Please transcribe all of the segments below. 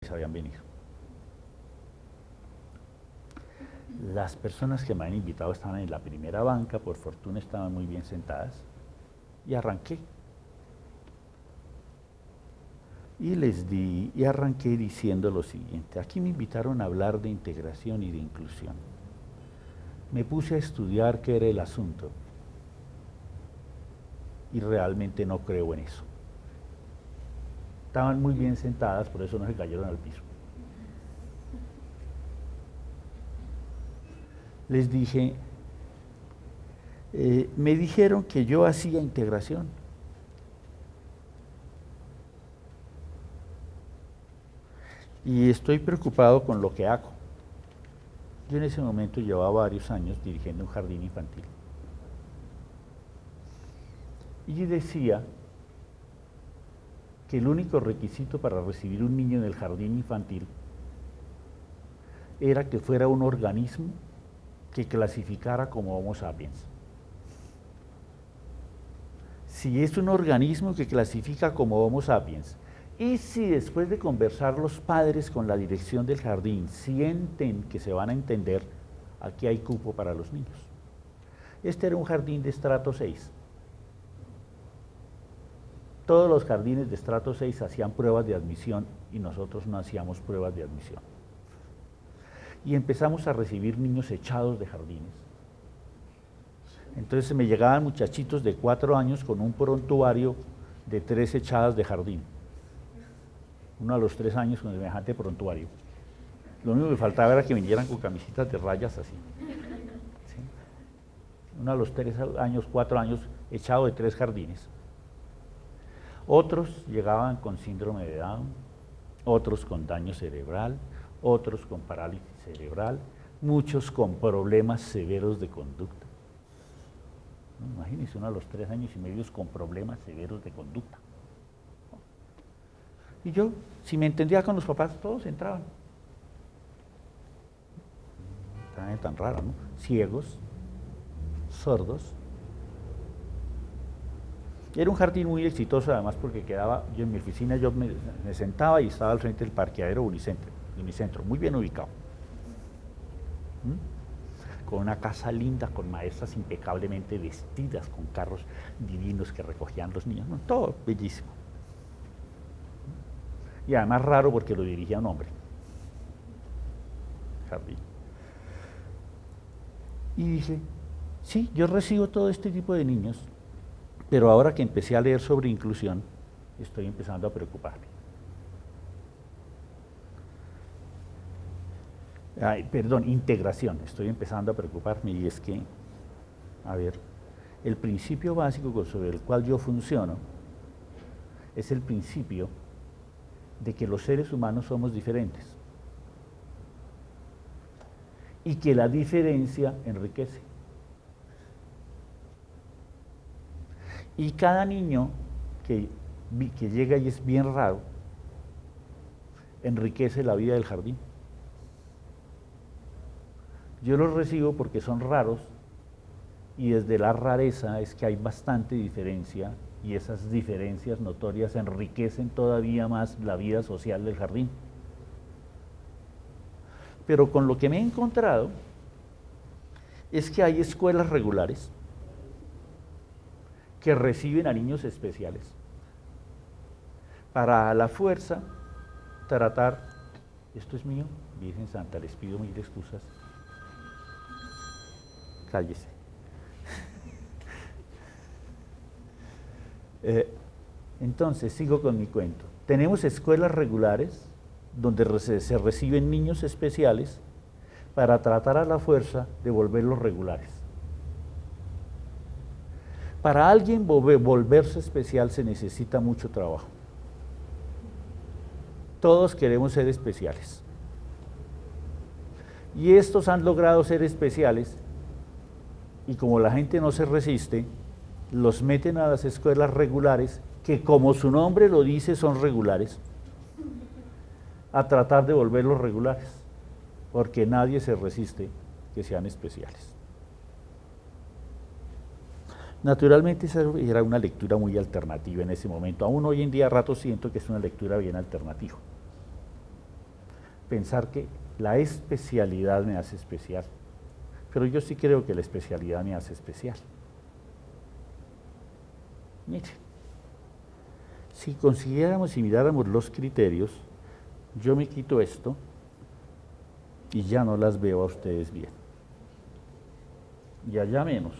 habían venido. Las personas que me han invitado estaban en la primera banca, por fortuna estaban muy bien sentadas, y arranqué. Y arranqué diciendo lo siguiente: aquí me invitaron a hablar de integración y de inclusión. Me puse a estudiar qué era el asunto, y realmente no creo en eso. Estaban muy bien sentadas, por eso no se cayeron al piso. Les dije, me dijeron que yo hacía integración. Y estoy preocupado con lo que hago. Yo en ese momento llevaba varios años dirigiendo un jardín infantil. Y decía que el único requisito para recibir un niño en el jardín infantil era que fuera un organismo que clasificara como Homo sapiens. Si es un organismo que clasifica como Homo sapiens, y si después de conversar los padres con la dirección del jardín sienten que se van a entender, aquí hay cupo para los niños. Este era un jardín de estrato 6. Todos los jardines de estrato 6 hacían pruebas de admisión y nosotros no hacíamos pruebas de admisión. Y empezamos a recibir niños echados de jardines. Entonces me llegaban muchachitos de 4 años con un prontuario de 3 echadas de jardín. Uno a los 3 años con semejante prontuario. Lo único que faltaba era que vinieran con camisitas de rayas así. ¿Sí? Uno a los 3 años, 4 años, echado de 3 jardines. Otros llegaban con síndrome de Down, otros con daño cerebral, otros con parálisis cerebral, muchos con problemas severos de conducta. Imagínense, uno a los 3 años y medio con problemas severos de conducta. Y yo, si me entendía con los papás, todos entraban. Tan raro, ¿no? Ciegos, sordos. Era un jardín muy exitoso, además, porque quedaba, yo en mi oficina, yo me sentaba y estaba al frente del parqueadero Unicentro, muy bien ubicado. Con una casa linda, con maestras impecablemente vestidas, con carros divinos que recogían los niños, todo bellísimo. Y además raro porque lo dirigía un hombre. Jardín. Y dije, sí, yo recibo todo este tipo de niños, pero ahora que empecé a leer sobre inclusión, estoy empezando a preocuparme. Integración, estoy empezando a preocuparme, y es que, a ver, el principio básico sobre el cual yo funciono es el principio de que los seres humanos somos diferentes y que la diferencia enriquece. Y cada niño que llega y es bien raro, enriquece la vida del jardín. Yo los recibo porque son raros, y desde la rareza es que hay bastante diferencia, y esas diferencias notorias enriquecen todavía más la vida social del jardín. Pero con lo que me he encontrado es que hay escuelas regulares que reciben a niños especiales para a la fuerza tratar, esto es mío, Virgen Santa, les pido mil excusas, cállese. Entonces, sigo con mi cuento. Tenemos escuelas regulares donde se reciben niños especiales para tratar a la fuerza de volverlos regulares. Para alguien volverse especial se necesita mucho trabajo. Todos queremos ser especiales. Y estos han logrado ser especiales, y como la gente no se resiste, los meten a las escuelas regulares, que como su nombre lo dice son regulares, a tratar de volverlos regulares, porque nadie se resiste que sean especiales. Naturalmente esa era una lectura muy alternativa en ese momento. Aún hoy en día a ratos siento que es una lectura bien alternativa. pensar que la especialidad me hace especial, pero yo sí creo que la especialidad me hace especial. Mire, si consiguiéramos y miráramos los criterios, yo me quito esto y ya no las veo a ustedes bien. Y allá menos.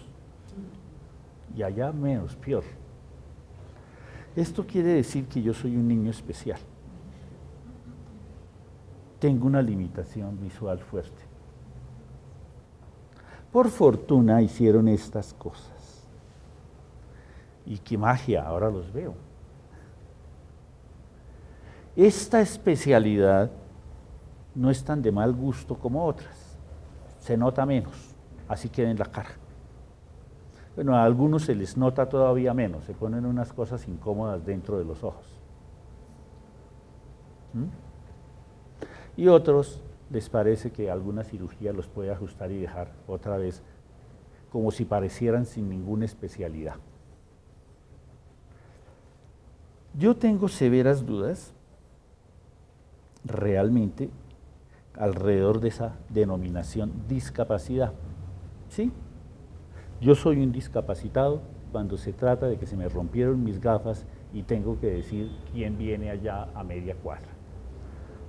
Y allá menos, peor. Esto quiere decir que yo soy un niño especial. Tengo una limitación visual fuerte. Por fortuna hicieron estas cosas. Y qué magia, ahora los veo. Esta especialidad no es tan de mal gusto como otras. Se nota menos, así queda en la cara. Bueno, a algunos se les nota todavía menos, se ponen unas cosas incómodas dentro de los ojos. Y otros les parece que alguna cirugía los puede ajustar y dejar otra vez como si parecieran sin ninguna especialidad. Yo tengo severas dudas realmente alrededor de esa denominación discapacidad. ¿Sí? Yo soy un discapacitado cuando se trata de que se me rompieron mis gafas y tengo que decir quién viene allá a media cuadra,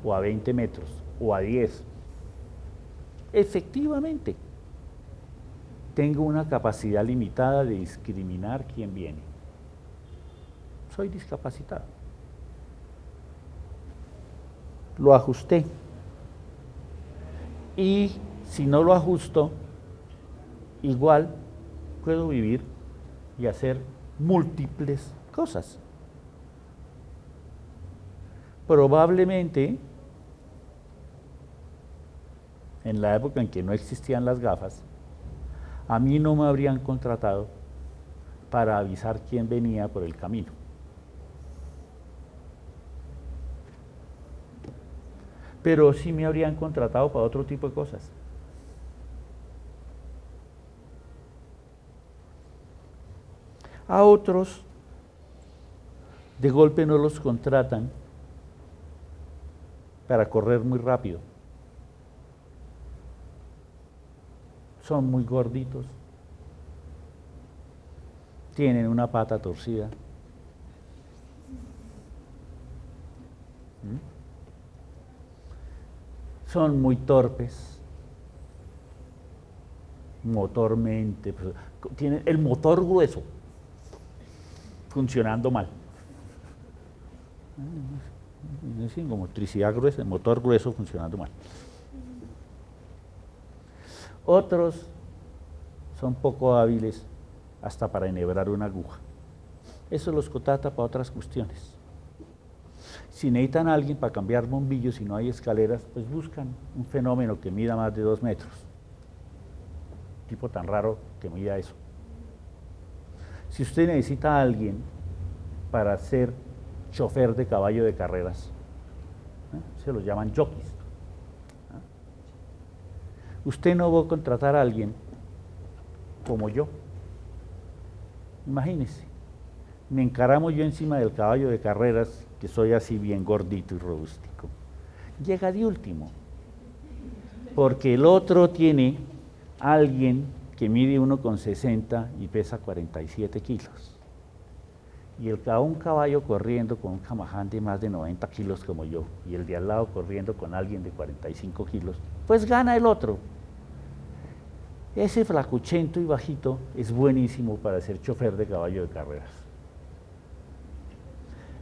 o a 20 metros, o a 10. Efectivamente, tengo una capacidad limitada de discriminar quién viene. Soy discapacitado. Lo ajusté. Y si no lo ajusto, igual puedo vivir y hacer múltiples cosas. Probablemente, en la época en que no existían las gafas, a mí no me habrían contratado para avisar quién venía por el camino. Pero sí me habrían contratado para otro tipo de cosas. A otros, de golpe no los contratan para correr muy rápido. Son muy gorditos, tienen una pata torcida. Son muy torpes, motormente, pues, tienen el motor grueso funcionando mal. Como motricidad gruesa, el motor grueso funcionando mal. Otros son poco hábiles hasta para enhebrar una aguja. Eso los contrata para otras cuestiones. Si necesitan a alguien para cambiar bombillos y no hay escaleras, pues buscan un fenómeno que mida más de 2 metros. Tipo tan raro que mida eso. Si usted necesita a alguien para ser chofer de caballo de carreras, se los llaman jockeys. Usted no va a contratar a alguien como yo. Imagínese, me encaramo yo encima del caballo de carreras, que soy así bien gordito y robústico. Llega de último, porque el otro tiene a alguien que mide 1,60 y pesa 47 kilos. Y un caballo corriendo con un camaján de más de 90 kilos como yo, y el de al lado corriendo con alguien de 45 kilos, pues gana el otro. Ese flacuchento y bajito es buenísimo para ser chofer de caballo de carreras.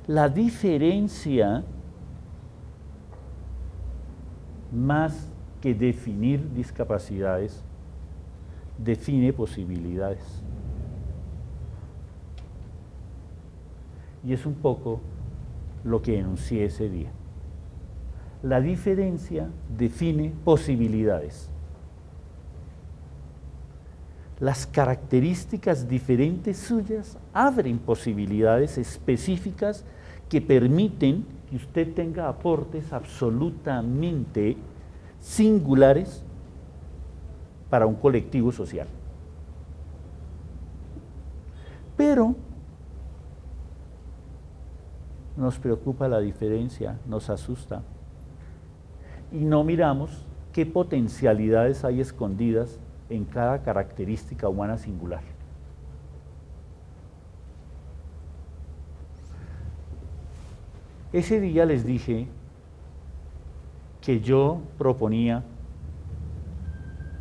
La diferencia, más que definir discapacidades, define posibilidades. Y es un poco lo que enuncié ese día. La diferencia define posibilidades. Las características diferentes suyas abren posibilidades específicas que permiten que usted tenga aportes absolutamente singulares para un colectivo social. Pero nos preocupa la diferencia, nos asusta. y no miramos qué potencialidades hay escondidas en cada característica humana singular. Ese día les dije que yo proponía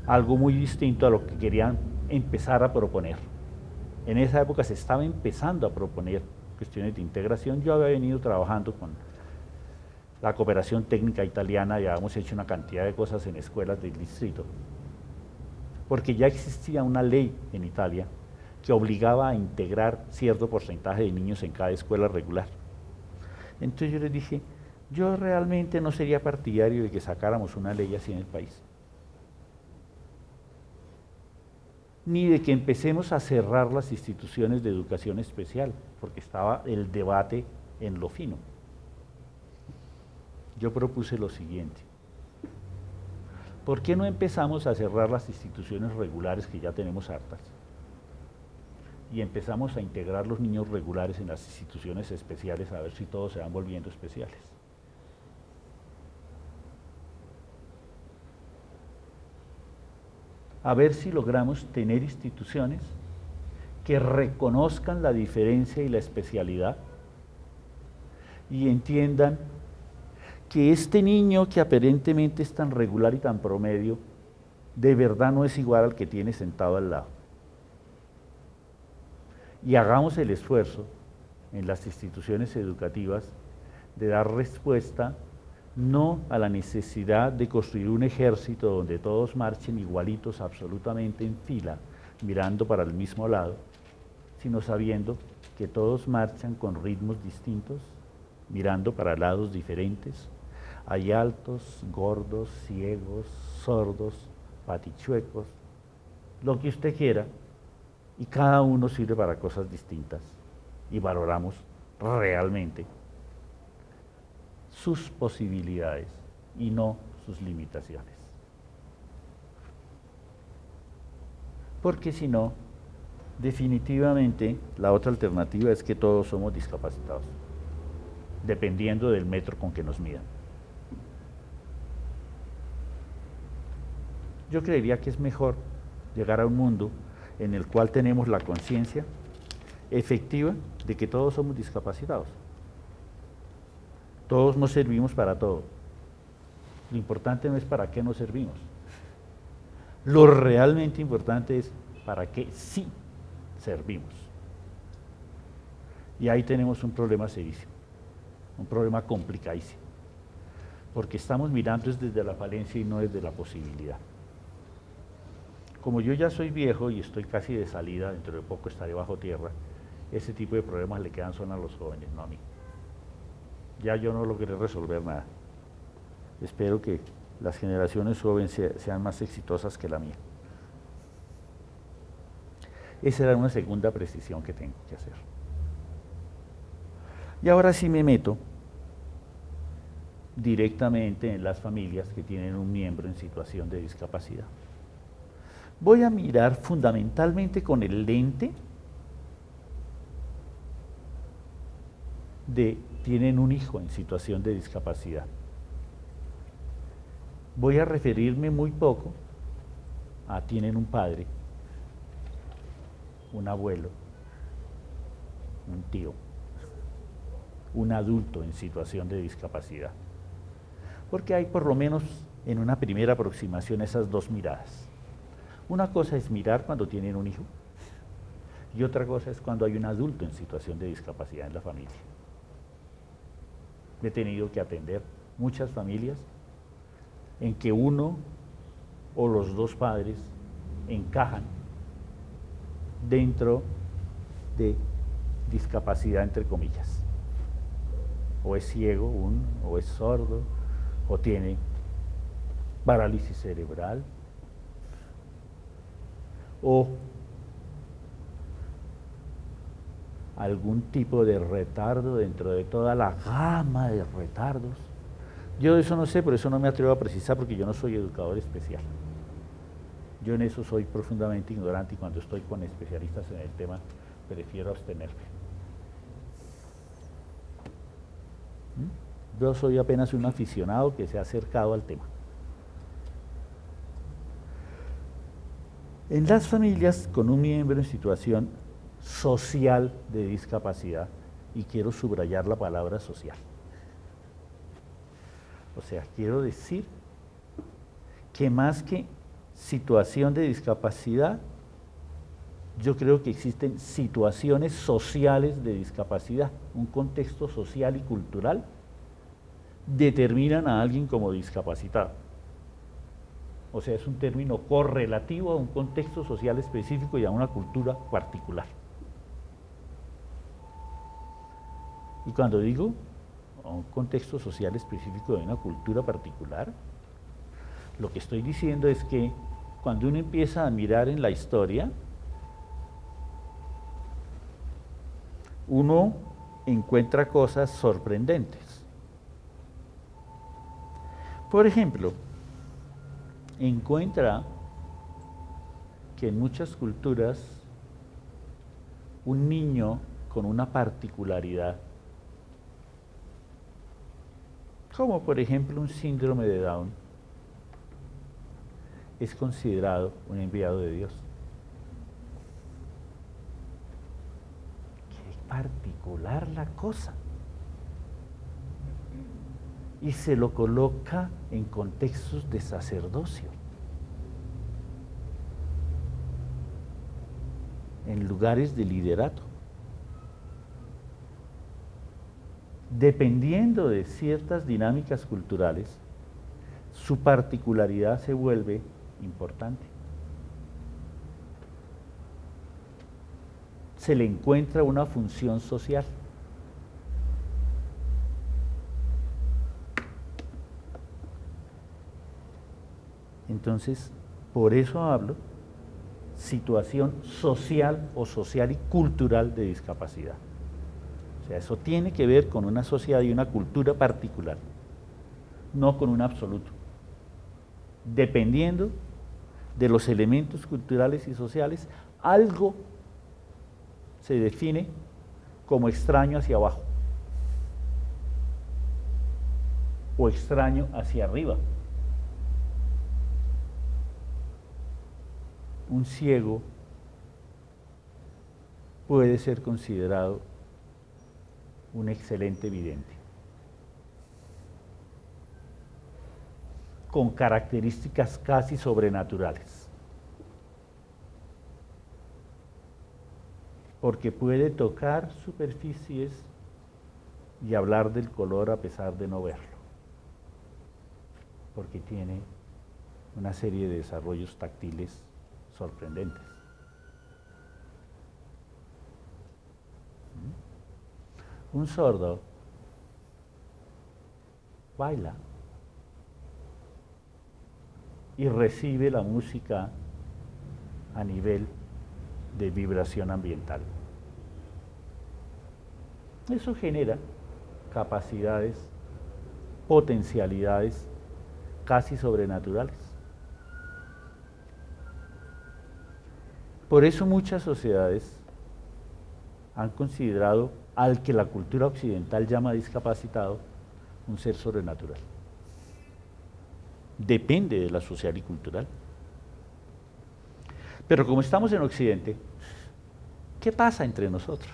algo muy distinto a lo que querían empezar a proponer. En esa época se estaba empezando a proponer cuestiones de integración. Yo había venido trabajando con la cooperación técnica italiana y habíamos hecho una cantidad de cosas en escuelas del distrito, porque ya existía una ley en Italia que obligaba a integrar cierto porcentaje de niños en cada escuela regular. Entonces yo les dije, yo realmente no sería partidario de que sacáramos una ley así en el país, ni de que empecemos a cerrar las instituciones de educación especial, porque estaba el debate en lo fino. Yo propuse lo siguiente: ¿por qué no empezamos a cerrar las instituciones regulares que ya tenemos hartas y empezamos a integrar los niños regulares en las instituciones especiales, a ver si todos se van volviendo especiales? A ver si logramos tener instituciones que reconozcan la diferencia y la especialidad y entiendan que este niño que aparentemente es tan regular y tan promedio, de verdad no es igual al que tiene sentado al lado. Y hagamos el esfuerzo en las instituciones educativas de dar respuesta no a la necesidad de construir un ejército donde todos marchen igualitos absolutamente en fila, mirando para el mismo lado, sino sabiendo que todos marchan con ritmos distintos, mirando para lados diferentes. Hay altos, gordos, ciegos, sordos, patichuecos, lo que usted quiera, y cada uno sirve para cosas distintas, y valoramos realmente sus posibilidades y no sus limitaciones. Porque si no, definitivamente la otra alternativa es que todos somos discapacitados, dependiendo del metro con que nos midan. Yo creería que es mejor llegar a un mundo en el cual tenemos la conciencia efectiva de que todos somos discapacitados. Todos nos servimos para todo. Lo importante no es para qué nos servimos. Lo realmente importante es para qué sí servimos. Y ahí tenemos un problema serísimo, un problema complicadísimo, porque estamos mirando desde la falencia y no desde la posibilidad. Como yo ya soy viejo y estoy casi de salida, dentro de poco estaré bajo tierra, ese tipo de problemas le quedan solo a los jóvenes, no a mí. Ya yo no logré resolver nada. Espero que las generaciones jóvenes sean más exitosas que la mía. Esa era una segunda precisión que tengo que hacer. Y ahora sí me meto directamente en las familias que tienen un miembro en situación de discapacidad. Voy a mirar fundamentalmente con el lente de tienen un hijo en situación de discapacidad. Voy a referirme muy poco a tienen un padre, un abuelo, un tío, un adulto en situación de discapacidad. Porque hay por lo menos en una primera aproximación esas dos miradas. Una cosa es mirar cuando tienen un hijo y otra cosa es cuando hay un adulto en situación de discapacidad en la familia. He tenido que atender muchas familias en que uno o los dos padres encajan dentro de discapacidad entre comillas. O es ciego uno, o es sordo, o tiene parálisis cerebral, o algún tipo de retardo dentro de toda la gama de retardos. Yo de eso no sé, por eso no me atrevo a precisar, porque yo no soy educador especial. Yo en eso soy profundamente ignorante y cuando estoy con especialistas en el tema prefiero abstenerme. Yo soy apenas un aficionado que se ha acercado al tema. En las familias con un miembro en situación social de discapacidad, y quiero subrayar la palabra social. O sea, quiero decir que más que situación de discapacidad, yo creo que existen situaciones sociales de discapacidad. Un contexto social y cultural determinan a alguien como discapacitado. O sea, es un término correlativo a un contexto social específico y a una cultura particular. Y cuando digo a un contexto social específico de una cultura particular, lo que estoy diciendo es que cuando uno empieza a mirar en la historia, uno encuentra cosas sorprendentes. Por ejemplo, encuentra que en muchas culturas un niño con una particularidad, como por ejemplo un síndrome de Down, es considerado un enviado de Dios. Qué particular la cosa. Y se lo coloca en contextos de sacerdocio, en lugares de liderato. Dependiendo de ciertas dinámicas culturales, su particularidad se vuelve importante. Se le encuentra una función social. Entonces, por eso hablo situación social o social y cultural de discapacidad. O sea, eso tiene que ver con una sociedad y una cultura particular, no con un absoluto. Dependiendo de los elementos culturales y sociales, algo se define como extraño hacia abajo o extraño hacia arriba. Un ciego puede ser considerado un excelente vidente, con características casi sobrenaturales, porque puede tocar superficies y hablar del color a pesar de no verlo, porque tiene una serie de desarrollos táctiles sorprendentes. Un sordo baila y recibe la música a nivel de vibración ambiental. Eso genera capacidades, potencialidades casi sobrenaturales. Por eso muchas sociedades han considerado al que la cultura occidental llama discapacitado un ser sobrenatural. Depende de la social y cultural. Pero como estamos en Occidente, ¿qué pasa entre nosotros?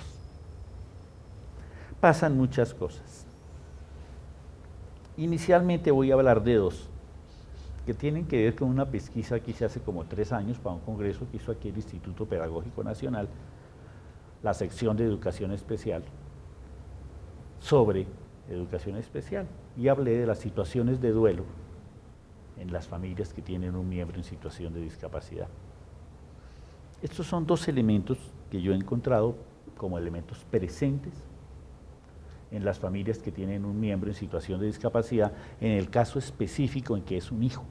Pasan muchas cosas. Inicialmente voy a hablar de dos, que tienen que ver con una pesquisa que hice hace como 3 años para un congreso que hizo aquí el Instituto Pedagógico Nacional, la sección de educación especial, sobre educación especial, y hablé de las situaciones de duelo en las familias que tienen un miembro en situación de discapacidad. Estos son dos elementos que yo he encontrado como elementos presentes en las familias que tienen un miembro en situación de discapacidad, en el caso específico en que es un hijo.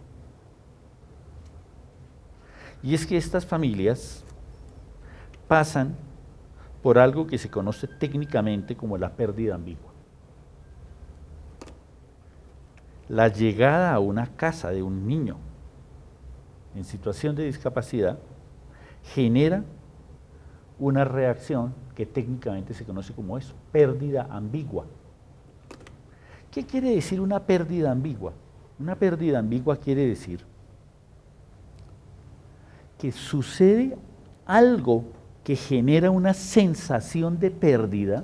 Y es que estas familias pasan por algo que se conoce técnicamente como la pérdida ambigua. La llegada a una casa de un niño en situación de discapacidad genera una reacción que técnicamente se conoce como eso, pérdida ambigua. ¿Qué quiere decir una pérdida ambigua? Una pérdida ambigua quiere decir que sucede algo que genera una sensación de pérdida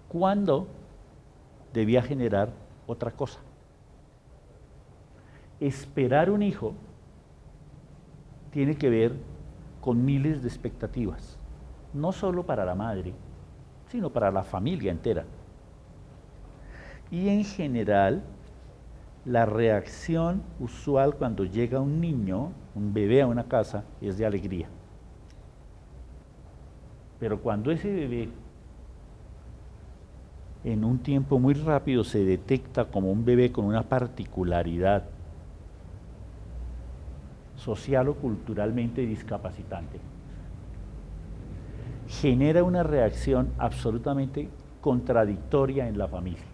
cuando debía generar otra cosa. Esperar un hijo tiene que ver con miles de expectativas, no solo para la madre, sino para la familia entera. Y en general, la reacción usual cuando llega un niño, un bebé a una casa, es de alegría. Pero cuando ese bebé en un tiempo muy rápido se detecta como un bebé con una particularidad social o culturalmente discapacitante, genera una reacción absolutamente contradictoria en la familia.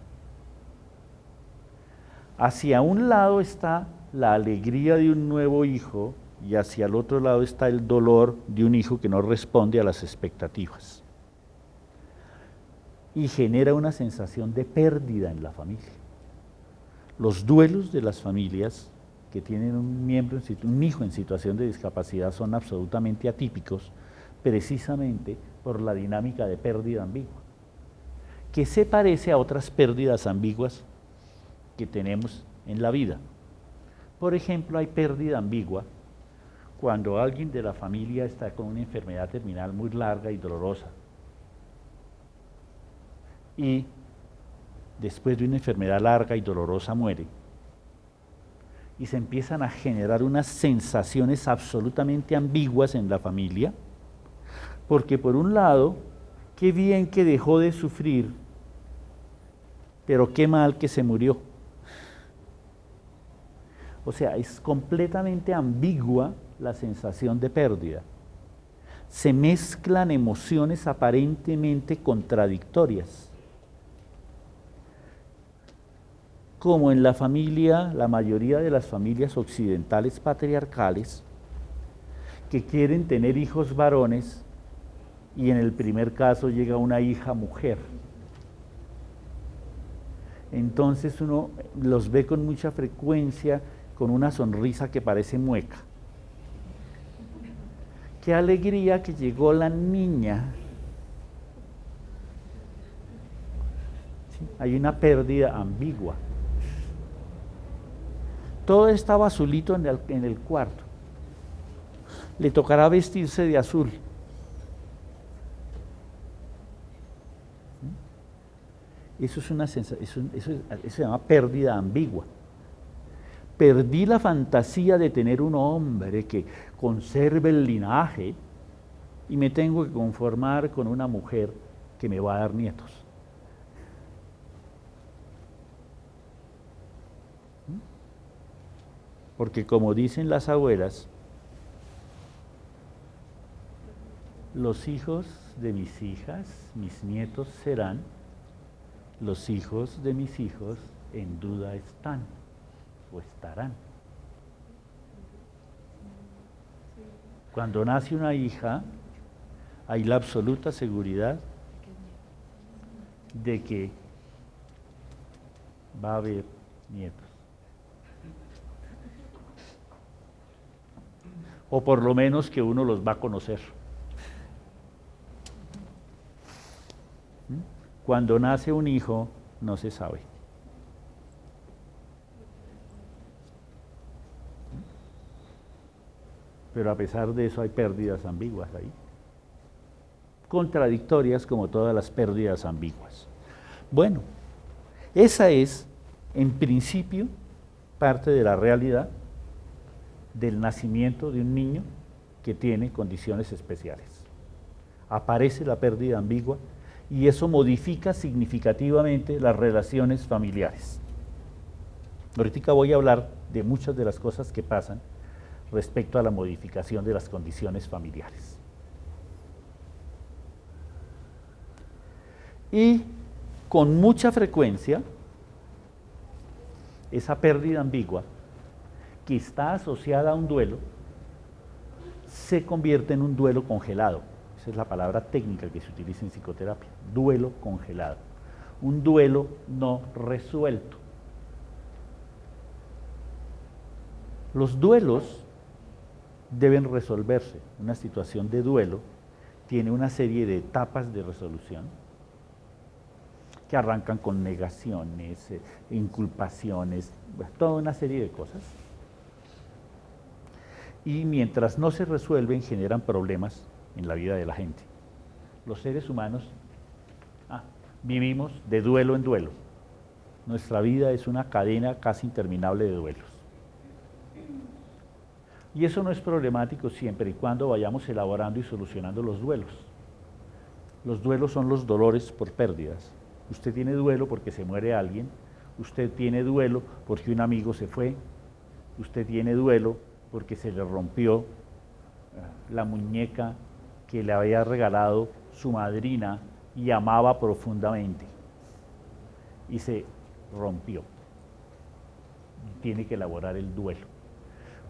Hacia un lado está la alegría de un nuevo hijo y hacia el otro lado está el dolor de un hijo que no responde a las expectativas. Y genera una sensación de pérdida en la familia. Los duelos de las familias que tienen un hijo en situación de discapacidad son absolutamente atípicos, precisamente por la dinámica de pérdida ambigua, que se parece a otras pérdidas ambiguas que tenemos en la vida. Por ejemplo, hay pérdida ambigua cuando alguien de la familia está con una enfermedad terminal muy larga y dolorosa, y después de una enfermedad larga y dolorosa muere, y se empiezan a generar unas sensaciones absolutamente ambiguas en la familia, porque por un lado, qué bien que dejó de sufrir, pero qué mal que se murió. O sea, es completamente ambigua la sensación de pérdida. Se mezclan emociones aparentemente contradictorias. Como en la familia, la mayoría de las familias occidentales patriarcales, que quieren tener hijos varones y en el primer caso llega una hija mujer. Entonces uno los ve con mucha frecuencia con una sonrisa que parece mueca. Qué alegría que llegó la niña. ¿Sí? Hay una pérdida ambigua. Todo estaba azulito en el cuarto. Le tocará vestirse de azul. Eso es una sensación, eso se llama pérdida ambigua. Perdí la fantasía de tener un hombre que conserve el linaje y me tengo que conformar con una mujer que me va a dar nietos. Porque como dicen las abuelas, los hijos de mis hijas, mis nietos serán, los hijos de mis hijos en duda están o estarán. Cuando nace una hija, hay la absoluta seguridad de que va a haber nietos. O por lo menos que uno los va a conocer. Cuando nace un hijo, no se sabe. Pero a pesar de eso hay pérdidas ambiguas ahí. Contradictorias como todas las pérdidas ambiguas. Bueno, esa es, en principio, parte de la realidad del nacimiento de un niño que tiene condiciones especiales. Aparece la pérdida ambigua y eso modifica significativamente las relaciones familiares. Ahorita voy a hablar de muchas de las cosas que pasan respecto a la modificación de las condiciones familiares. Y con mucha frecuencia, esa pérdida ambigua, que está asociada a un duelo, se convierte en un duelo congelado. Esa es la palabra técnica que se utiliza en psicoterapia, duelo congelado. un duelo no resuelto. Los duelos deben resolverse. Una situación de duelo tiene una serie de etapas de resolución que arrancan con negaciones, inculpaciones, toda una serie de cosas. Y mientras no se resuelven, generan problemas en la vida de la gente. Los seres humanos vivimos de duelo en duelo. Nuestra vida es una cadena casi interminable de duelos. Y eso no es problemático siempre y cuando vayamos elaborando y solucionando los duelos. Los duelos son los dolores por pérdidas. Usted tiene duelo porque se muere alguien, usted tiene duelo porque un amigo se fue, usted tiene duelo porque se le rompió la muñeca que le había regalado su madrina y amaba profundamente y se rompió. Tiene que elaborar el duelo.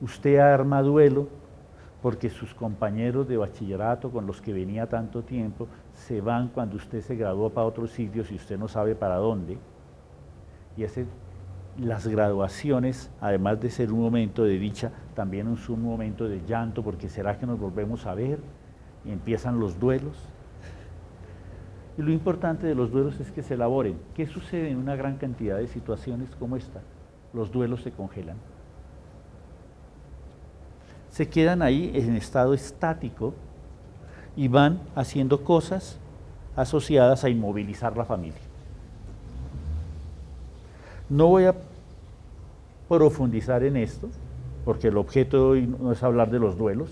Usted arma duelo porque sus compañeros de bachillerato con los que venía tanto tiempo se van cuando usted se graduó para otros sitios y usted no sabe para dónde. Y las graduaciones, además de ser un momento de dicha, también es un momento de llanto, porque ¿será que nos volvemos a ver? Y empiezan los duelos. Y lo importante de los duelos es que se elaboren. ¿Qué sucede en una gran cantidad de situaciones como esta? Los duelos se congelan. Se quedan ahí en estado estático y van haciendo cosas asociadas a inmovilizar la familia. No voy a profundizar en esto, porque el objeto de hoy no es hablar de los duelos,